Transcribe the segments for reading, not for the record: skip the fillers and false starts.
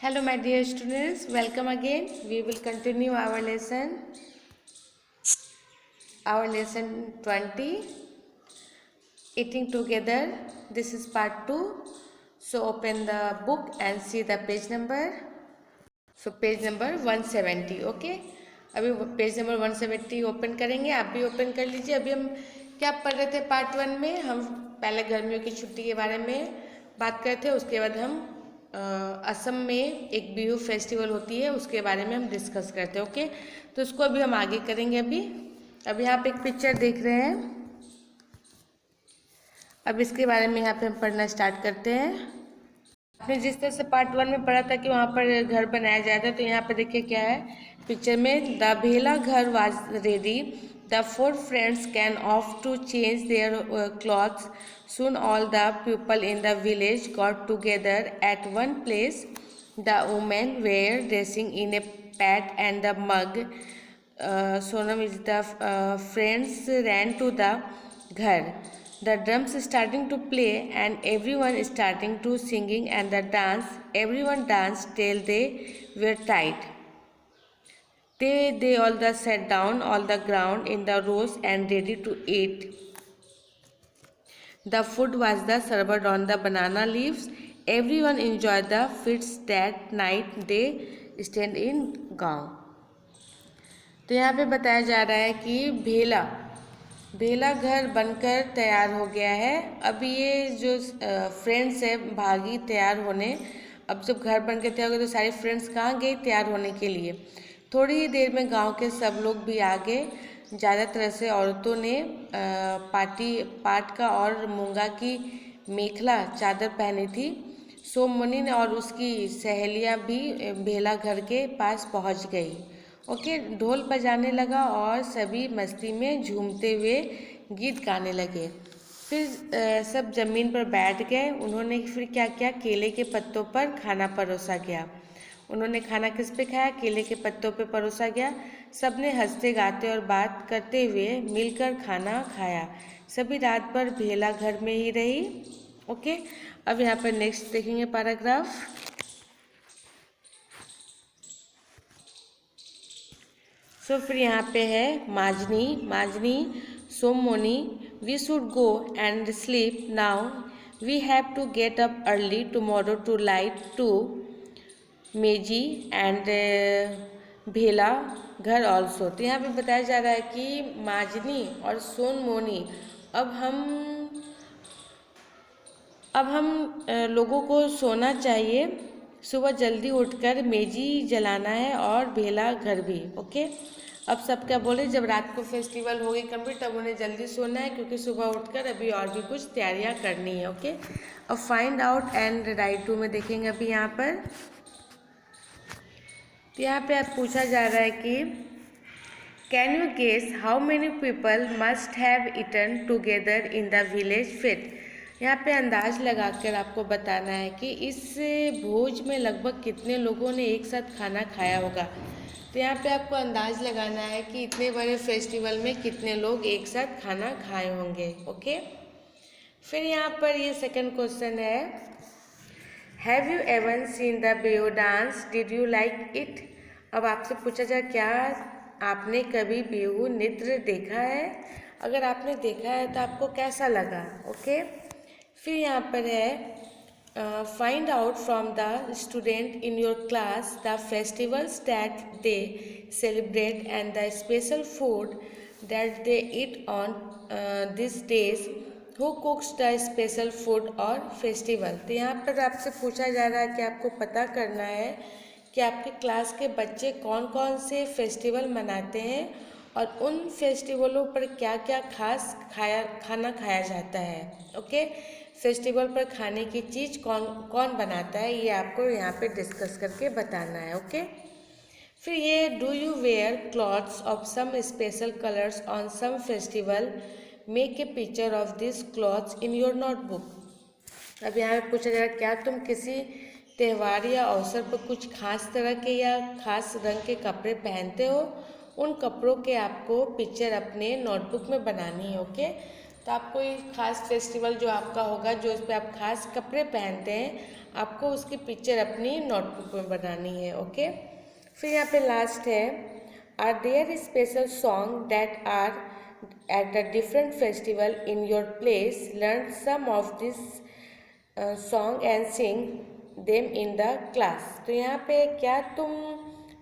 Hello my dear students, welcome again. We will continue our lesson 20, eating together. This is part 2. So open the book and see the page number. So page number 170, okay. अभी page number 170 open करेंगे, आप भी open कर लीजिए। अभी हम क्या पढ़ रहे थे पार्ट 1 में? हम पहले गर्मियों की छुट्टी के बारे में बात करते थे, उसके बाद हम असम में एक बिहू फेस्टिवल होती है उसके बारे में हम डिस्कस करते हैं, ओके। तो उसको अभी हम आगे करेंगे। अभी यहाँ पे एक पिक्चर देख रहे हैं, अब इसके बारे में यहाँ पे हम पढ़ना स्टार्ट करते हैं। आपने जिस तरह से पार्ट 1 में पढ़ा था कि वहाँ पर घर बनाया जाता है, तो यहाँ पे देखिए क्या है पिक्चर में। द भेला घर was ready, the 4 friends can off to change their clothes. Soon all the people in the village got together at one place. The women were dressing in a pat and a mug. Sonam is the friends ran to the ghar. The drums starting to play and everyone starting to singing and the dance. Everyone danced till they were tired. They all the sat down all the ground in the rows and ready to eat. The food was the served on the banana leaves. Everyone enjoyed the feast that night. They stand in गाँव. तो यहाँ पे बताया जा रहा है कि भेला घर बनकर तैयार हो गया है। अब ये जो फ्रेंड्स है भागी तैयार होने। अब जब घर बन के तैयार हो गए तो सारे फ्रेंड्स कहाँ गए तैयार होने के लिए? थोड़ी ही देर में गांव के सब लोग भी आ गए। ज़्यादातर से औरतों ने पाट का और मूंगा की मेखला चादर पहनी थी। सोममुनि ने और उसकी सहेलियां भी भेला घर के पास पहुंच गई। ओके, ढोल बजाने लगा और सभी मस्ती में झूमते हुए गीत गाने लगे। फिर सब जमीन पर बैठ गए। उन्होंने फिर क्या किया, केले के पत्तों पर खाना परोसा गया। उन्होंने खाना किस पे खाया? केले के पत्तों पे परोसा गया। सबने हंसते गाते और बात करते हुए मिलकर खाना खाया। सभी रात भर भेला घर में ही रही। ओके, अब यहाँ पर नेक्स्ट देखेंगे पैराग्राफ। सो फिर यहाँ पे है माजनी सोममुनि, we should go and sleep now, we have to get up early tomorrow to light to meji and bhela ghar also. तो यहाँ पे बताया जा रहा है कि माजनी और सोनमोनी अब हम लोगों को सोना चाहिए, सुबह जल्दी उठकर मेजी जलाना है और भेला घर भी। ओके, अब सब क्या बोले, जब रात को फेस्टिवल हो गई कंप्लीट तब उन्हें जल्दी सोना है क्योंकि सुबह उठकर अभी और भी कुछ तैयारियां करनी है। ओके, अब find out and write to में देखेंगे अभी यहाँ पर। तो यहाँ पे आप पूछा जा रहा है कि can you guess how many people must have eaten together in the village feast. यहाँ पे अंदाज लगाकर आपको बताना है कि इस भोज में लगभग कितने लोगों ने एक साथ खाना खाया होगा। तो यहाँ पे आपको अंदाज लगाना है कि इतने बड़े फेस्टिवल में कितने लोग एक साथ खाना खाए होंगे। ओके, फिर यहाँ पर ये सेकंड क्वेश्चन है, have you ever seen the Bihu dance, did you like it. अब आपसे पूछा जाए क्या आपने कभी बिहू नृत्य देखा है? अगर आपने देखा है तो आपको कैसा लगा? ओके, फिर यहाँ पर है find out from the student in your class the festivals that they celebrate and the special food that they eat on this days, who कुक्स the special food और फेस्टिवल। तो यहाँ पर आपसे पूछा जा रहा है कि आपको पता करना है कि आपके क्लास के बच्चे कौन कौन से फेस्टिवल मनाते हैं और उन फेस्टिवलों पर क्या क्या खास खाना खाया जाता है। ओके, फेस्टिवल पर खाने की चीज़ कौन कौन बनाता है ये आपको यहाँ पे डिस्कस करके बताना है। ओके, फिर ये do you wear clothes of some special colours on some festival, make a picture of this clothes in your notebook. अब यहाँ पे पूछा जा रहा है क्या तुम किसी त्यौहार या अवसर पर कुछ खास तरह के या खास रंग के कपड़े पहनते हो? उन कपड़ों के आपको पिक्चर अपने नोटबुक में बनानी है। ओके, तो आप कोई ख़ास फेस्टिवल जो आपका होगा, जो उस पर आप खास कपड़े पहनते हैं, आपको उसकी पिक्चर अपनी नोटबुक में बनानी है। ओके, फिर यहाँ पे लास्ट है, are there special song that are at a different festival in your place, learn some of this song and sing them in the class. तो यहाँ पे क्या तुम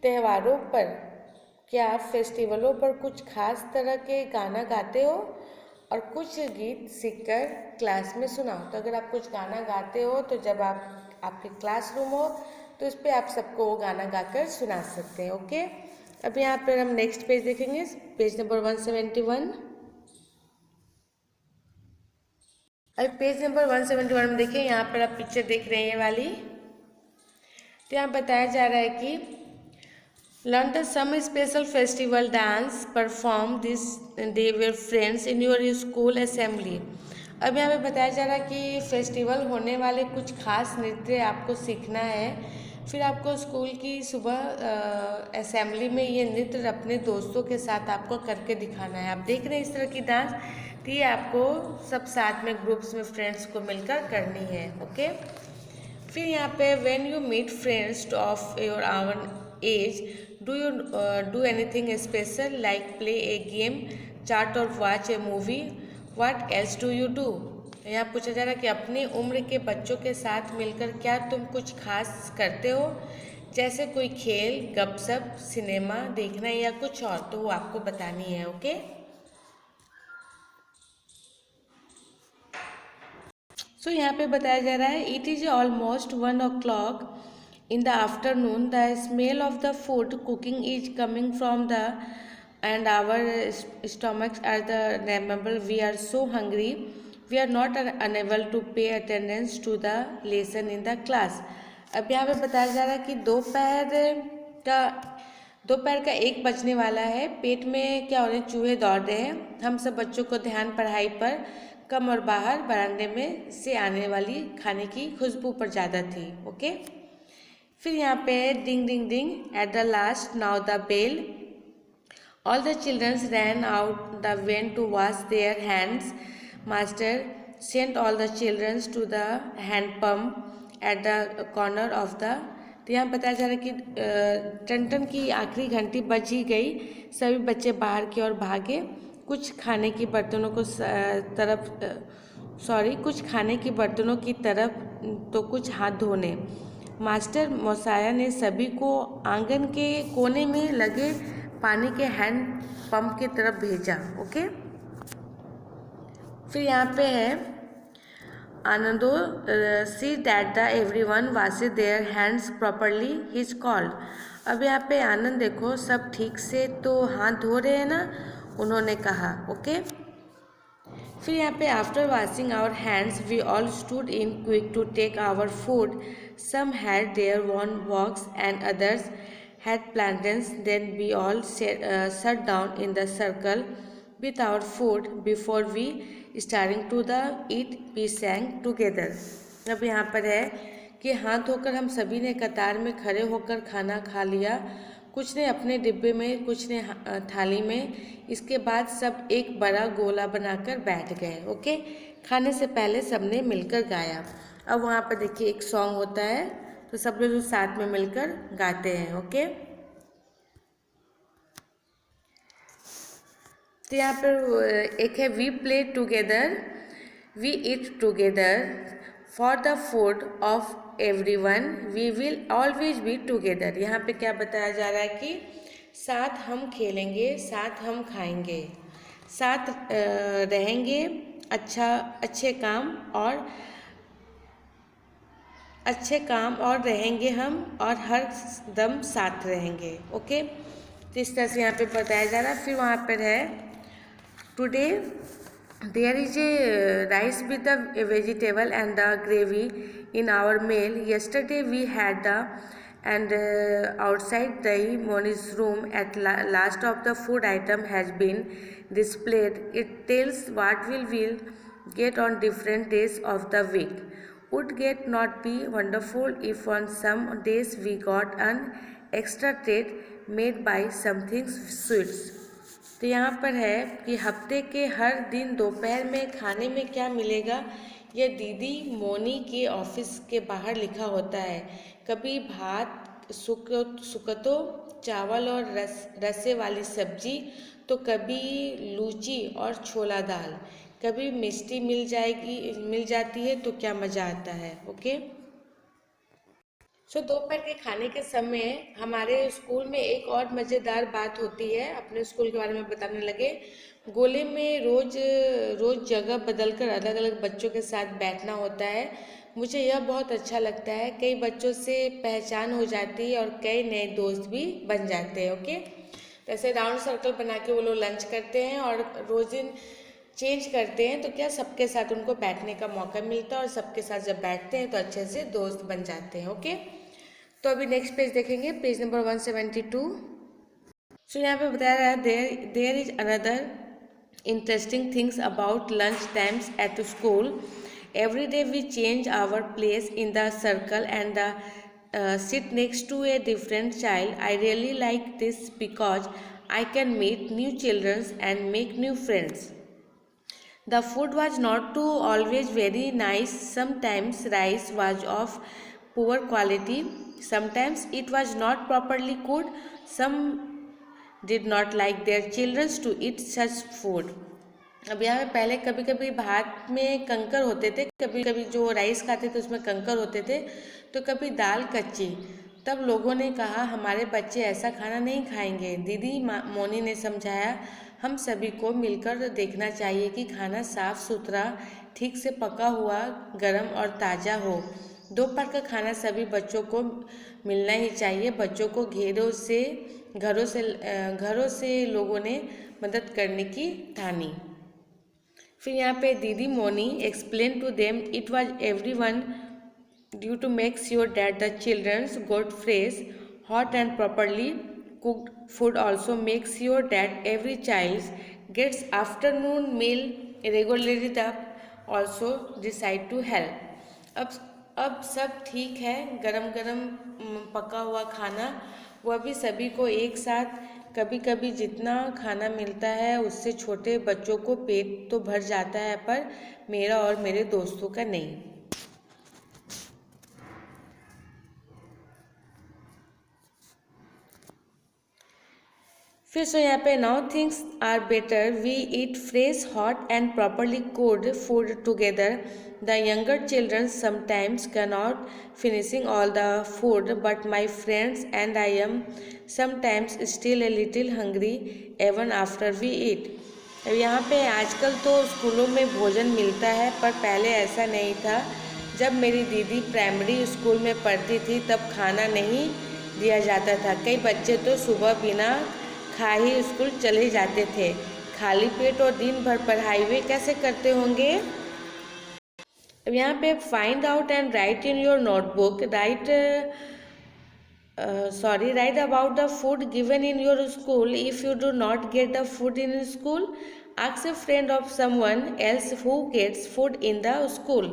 त्योहारों पर, क्या फेस्टिवलों पर कुछ खास तरह के गाना गाते हो और कुछ गीत सीखकर क्लास में सुनाओ। तो अगर आप कुछ गाना गाते हो तो जब आप आपके क्लासरूम हो तो उस पर आप सबको वो गाना गाकर सुना सकते हैं। ओके, अब यहाँ पर हम नेक्स्ट पेज देखेंगे, पेज नंबर 171। अब पेज नंबर 171 में देखिए, यहाँ पर आप पिक्चर देख रहे हैं ये वाली। तो यहाँ बताया जा रहा है कि learn the some special festival dance perform this day with friends in your school assembly। अब यहाँ पे बताया जा रहा है कि फेस्टिवल होने वाले कुछ खास नृत्य आपको सीखना है, फिर आपको स्कूल की सुबह असेंबली में ये नृत्य अपने दोस्तों के साथ आपको करके दिखाना है। आप देख रहे हैं इस तरह की डांस, तो ये आपको सब साथ में ग्रुप्स में फ्रेंड्स को मिलकर करनी है। ओके, फिर यहाँ पे when you meet friends of your our age, do you do anything special like play a game, chat और watch a movie, what else do you do. यहाँ पूछा जा रहा है कि अपनी उम्र के बच्चों के साथ मिलकर क्या तुम कुछ खास करते हो, जैसे कोई खेल, गपशप, सिनेमा देखना या कुछ और, तो वो आपको बतानी है। ओके, सो यहाँ पे बताया जा रहा है, it is almost 1 o'clock in the afternoon, the smell of the food cooking is coming from the and our stomachs are the remember we are so hungry, we are not unable to pay attendance to the lesson in the class। अब यहाँ पे बताया जा रहा है कि दोपहर का 1 बजने वाला है, पेट में क्या हो रहे, चूहे दौड़ रहे हैं, हम सब बच्चों को ध्यान पढ़ाई पर कम और बाहर बरामदे में से आने वाली खाने की खुशबू पर ज़्यादा थी। ओके, फिर यहाँ पे ding ding ding at the last now the bell, all the childrens ran out the when to wash their hands, master sent all the childrens to the hand pump at the corner of the. तो यहाँ बताया जा रहा है कि ton की आखिरी घंटी बज ही गई, सभी बच्चे बाहर की ओर भागे, कुछ खाने की बर्तनों की तरफ तो कुछ हाथ धोने। मास्टर मौसाया ने सभी को आंगन के कोने में लगे पानी के हैंड पंप की तरफ भेजा। ओके, फिर यहाँ पे है, Anando see that the everyone washes their hands properly his called. अब यहाँ पे आनंद देखो सब ठीक से तो हाथ धो रहे हैं ना, उन्होंने कहा। ओके, फिर यहाँ पे after washing our hands we all stood in quick to take our food, some had their one box and others had plantains, then we all sat down in the circle with our food before we starting to the eat we sang together. अब यहाँ पर है कि हाथ धोकर हम सभी ने कतार में खड़े होकर खाना खा लिया, कुछ ने अपने डिब्बे में, कुछ ने थाली में, इसके बाद सब एक बड़ा गोला बनाकर बैठ गए। ओके, खाने से पहले सबने मिलकर गाया। अब वहाँ पर देखिए एक सॉन्ग होता है, तो सब लोग साथ में मिलकर गाते हैं। ओके, तो यहाँ पर एक है, we play together, we eat together, for the food of everyone we will always be together. यहाँ पे क्या बताया जा रहा है कि साथ हम खेलेंगे, साथ हम खाएंगे, साथ रहेंगे, अच्छे काम और रहेंगे हम, और हर दम साथ रहेंगे। ओके, तो इस तरह से यहाँ पे बताया जा रहा है। फिर वहाँ पर है, today there is a rice with the vegetable and the gravy in our meal. Yesterday we had the and outside the Moni's room at last of the food item has been displayed. It tells what we will get on different days of the week. Would get not be wonderful if on some days we got an extra treat made by something sweets. तो यहाँ पर है कि हफ्ते के हर दिन दोपहर में खाने में क्या मिलेगा, यह दीदी मोनी के ऑफिस के बाहर लिखा होता है। कभी भात सुकतो चावल और रसे वाली सब्जी, तो कभी लूची और छोला दाल, कभी मिष्टी मिल जाती है तो क्या मज़ा आता है। ओके, दोपहर के खाने के समय हमारे स्कूल में एक और मज़ेदार बात होती है। अपने स्कूल के बारे में बताने लगे। गोले में रोज रोज जगह बदलकर अलग अलग बच्चों के साथ बैठना होता है। मुझे यह बहुत अच्छा लगता है। कई बच्चों से पहचान हो जाती है और कई नए दोस्त भी बन जाते हैं। ओके, ऐसे राउंड सर्कल बना के वो लोग लंच करते हैं और रोज दिन चेंज करते हैं, तो क्या सबके साथ उनको बैठने का मौका मिलता है और सबके साथ जब बैठते हैं तो अच्छे से दोस्त बन जाते हैं। ओके, तो अभी नेक्स्ट पेज देखेंगे, पेज नंबर 172। यहाँ पे बताया रहा है there is another interesting things about lunch times at school. Every day we change our place in the circle and the sit next to a different child. I really like this because I can meet new children and make new friends. The food was not too always very nice. Sometimes rice was of poor quality. Sometimes it was not properly cooked. Some did not like their children to eat such food. अब यहाँ पे पहले कभी कभी भात में कंकर होते थे, कभी कभी जो राइस खाते थे उसमें कंकर होते थे, तो कभी दाल कच्ची। तब लोगों ने कहा हमारे बच्चे ऐसा खाना नहीं खाएंगे। दीदी मोनी ने समझाया हम सभी को मिलकर देखना चाहिए कि खाना साफ सुथरा, ठीक से पका हुआ, गर्म और ताज़ा हो। दोपहर का खाना सभी बच्चों को मिलना ही चाहिए। बच्चों को घरों से लोगों ने मदद करने की ठानी। फिर यहाँ पे दीदी Moni explain to them it was every one due to make sure that the childrens got fresh hot and properly cooked food. Also make sure that every child gets afternoon meal regularly. The also decide to help. अब सब ठीक है। गरम गरम पका हुआ खाना वह भी सभी को एक साथ, कभी कभी जितना खाना मिलता है उससे छोटे बच्चों को पेट तो भर जाता है, पर मेरा और मेरे दोस्तों का नहीं। फिर यहाँ पे now things are better, we eat fresh hot and properly cooked food together. The younger children sometimes cannot finishing all the food, but my friends and I am sometimes still a little hungry even after we eat. अब यहाँ पे आजकल तो स्कूलों में भोजन मिलता है, पर पहले ऐसा नहीं था। जब मेरी दीदी प्राइमरी स्कूल में पढ़ती थी तब खाना नहीं दिया जाता था। कई बच्चे तो सुबह बिना खा ही स्कूल चले जाते थे। खाली पेट और दिन भर पढ़ाई वे कैसे करते होंगे। अब यहाँ पे find out and write in your notebook, write about the food given in your school. If you do not get the food in school, ask a friend of someone else who gets food in the school.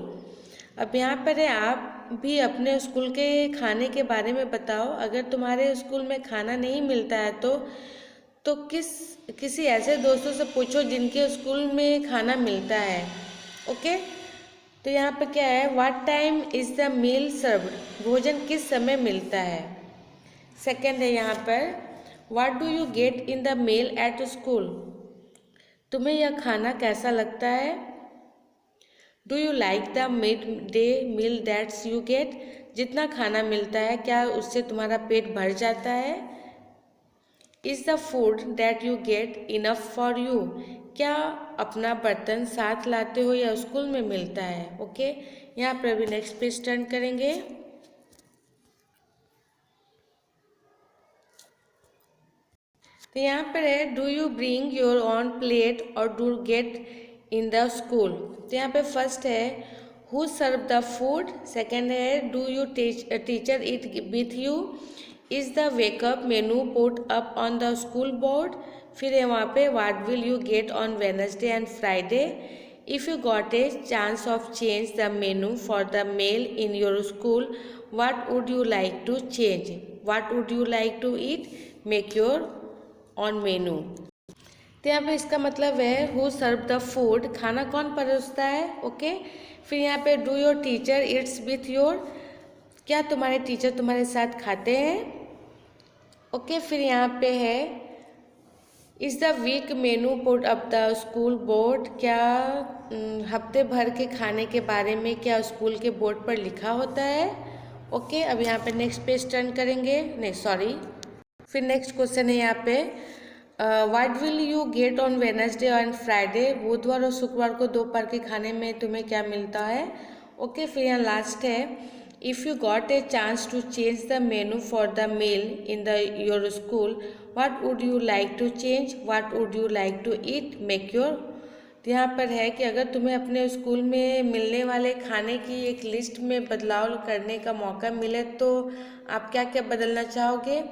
अब यहाँ पर आप भी अपने school के खाने के बारे में बताओ। अगर तुम्हारे स्कूल में खाना नहीं मिलता है तो किसी ऐसे दोस्तों से पूछो जिनके स्कूल में खाना मिलता है। ओके, तो यहाँ पे क्या है, what time is the meal served, भोजन किस समय मिलता है। सेकंड है यहाँ पर, what do you get in the meal at school, तुम्हें यह खाना कैसा लगता है। Do you like the mid day meal that's you get, जितना खाना मिलता है क्या उससे तुम्हारा पेट भर जाता है। Is the food that you get enough for you, क्या अपना बर्तन साथ लाते हो या स्कूल में मिलता है। ओके, यहाँ पर अभी नेक्स्ट पेज टर्न करेंगे। तो यहाँ पर है, do you bring your own plate और do get in the school. तो यहाँ पे फर्स्ट है, who serve the food. Second है, do you teacher it with you. Is the wake up menu put up on the school board. फिर है वहाँ पे, what will you get on Wednesday and Friday. If you got a chance of change the menu for the meal in your school, what would you like to change. What would you like to eat, make your own menu. तो यहाँ पे इसका मतलब है who serve the food, खाना कौन परोसता है। Okay, फिर यहाँ पे do your teacher it's with your, क्या तुम्हारे टीचर तुम्हारे साथ खाते हैं। ओके, फिर यहाँ पे है is the week menu put up the school board, क्या हफ्ते भर के खाने के बारे में क्या स्कूल के बोर्ड पर लिखा होता है। ओके, अब यहाँ पे नेक्स्ट पेज टर्न करेंगे, नहीं सॉरी, फिर नेक्स्ट क्वेश्चन है यहाँ पे what will you get on Wednesday and Friday, बुधवार और शुक्रवार को दोपहर के खाने में तुम्हें क्या मिलता है। ओके, फिर यहाँ लास्ट है if you got a chance to change the menu for the meal in the your school what would you like to change, what would you like to eat, make your. तो यहाँ पर है कि अगर तुम्हें अपने school में मिलने वाले खाने की एक लिस्ट में बदलाव करने का मौका मिले तो आप क्या क्या बदलना चाहोगे,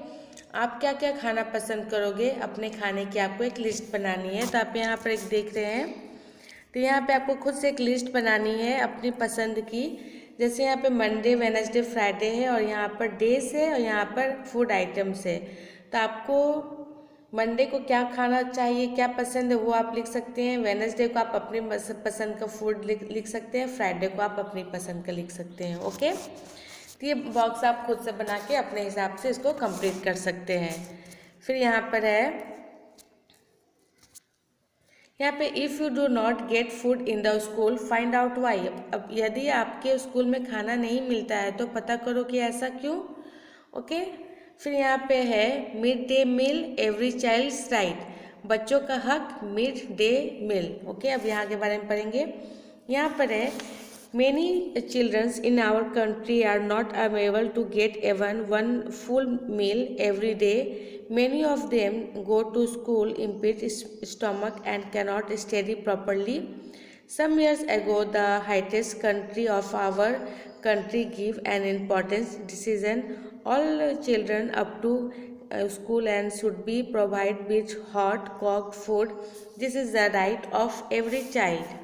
आप क्या क्या खाना पसंद करोगे, अपने खाने की आपको एक लिस्ट बनानी है। तो आप यहाँ पर एक देख रहे हैं, तो यहाँ पे आपको खुद से एक लिस्ट बनानी है अपनी पसंद की। जैसे यहाँ पे मंडे वेडनेसडे फ्राइडे है और यहाँ पर डेज है और यहाँ पर फूड आइटम्स है। तो आपको मंडे को क्या खाना चाहिए, क्या पसंद है वो आप लिख सकते हैं, वेडनेसडे को आप अपनी पसंद का फूड लिख सकते हैं, फ्राइडे को आप अपनी पसंद का लिख सकते हैं। ओके, तो ये बॉक्स आप खुद से बना के अपने हिसाब से इसको कंप्लीट कर सकते हैं। फिर यहाँ पर है यहाँ पे if you do not get food in the school find out why, अब यदि आपके स्कूल में खाना नहीं मिलता है तो पता करो कि ऐसा क्यों। ओके, फिर यहाँ पे है mid day meal every child's right, बच्चों का हक मिड डे मील। ओके, अब यहाँ के बारे में पढ़ेंगे। यहाँ पर है many children in our country are not able to get even one full meal every day. Many of them go to school empty stomach and cannot study properly. Some years ago, the highest country of our country gave an important decision. All children up to school and should be provided with hot cooked food. This is the right of every child.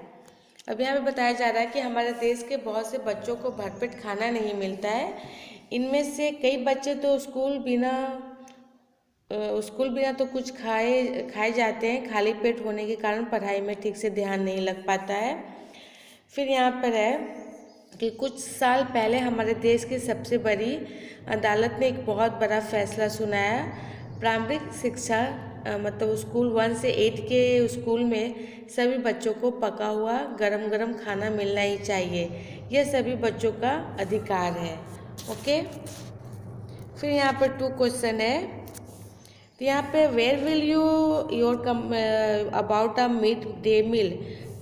अब यहाँ पे बताया जा रहा है कि हमारे देश के बहुत से बच्चों को भरपेट खाना नहीं मिलता है। इनमें से कई बच्चे तो स्कूल बिना तो कुछ खाए जाते हैं, खाली पेट होने के कारण पढ़ाई में ठीक से ध्यान नहीं लग पाता है। फिर यहाँ पर है कि कुछ साल पहले हमारे देश की सबसे बड़ी अदालत ने एक बहुत बड़ा फैसला सुनाया। प्रारंभिक शिक्षा मतलब स्कूल 1 से 8 के स्कूल में सभी बच्चों को पका हुआ गरम गरम खाना मिलना ही चाहिए, यह सभी बच्चों का अधिकार है। ओके, फिर यहाँ पर 2 क्वेश्चन है। तो यहाँ पे where will you your about a mid day meal,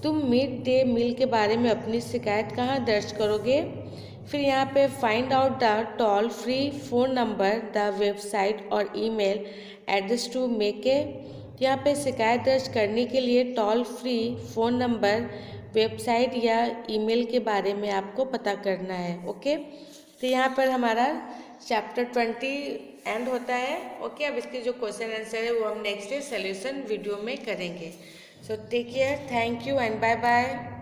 तुम मिड डे मील के बारे में अपनी शिकायत कहाँ दर्ज करोगे। फिर यहाँ पे find out the toll free phone number, the website और email address to make a. यहाँ पे शिकायत दर्ज करने के लिए toll free phone number, website या ईमेल के बारे में आपको पता करना है। ओके, तो यहाँ पर हमारा चैप्टर 20 एंड होता है। ओके, अब इसके जो क्वेश्चन आंसर है वो हम नेक्स्ट डे सोल्यूशन वीडियो में करेंगे। So take care, thank you and bye bye.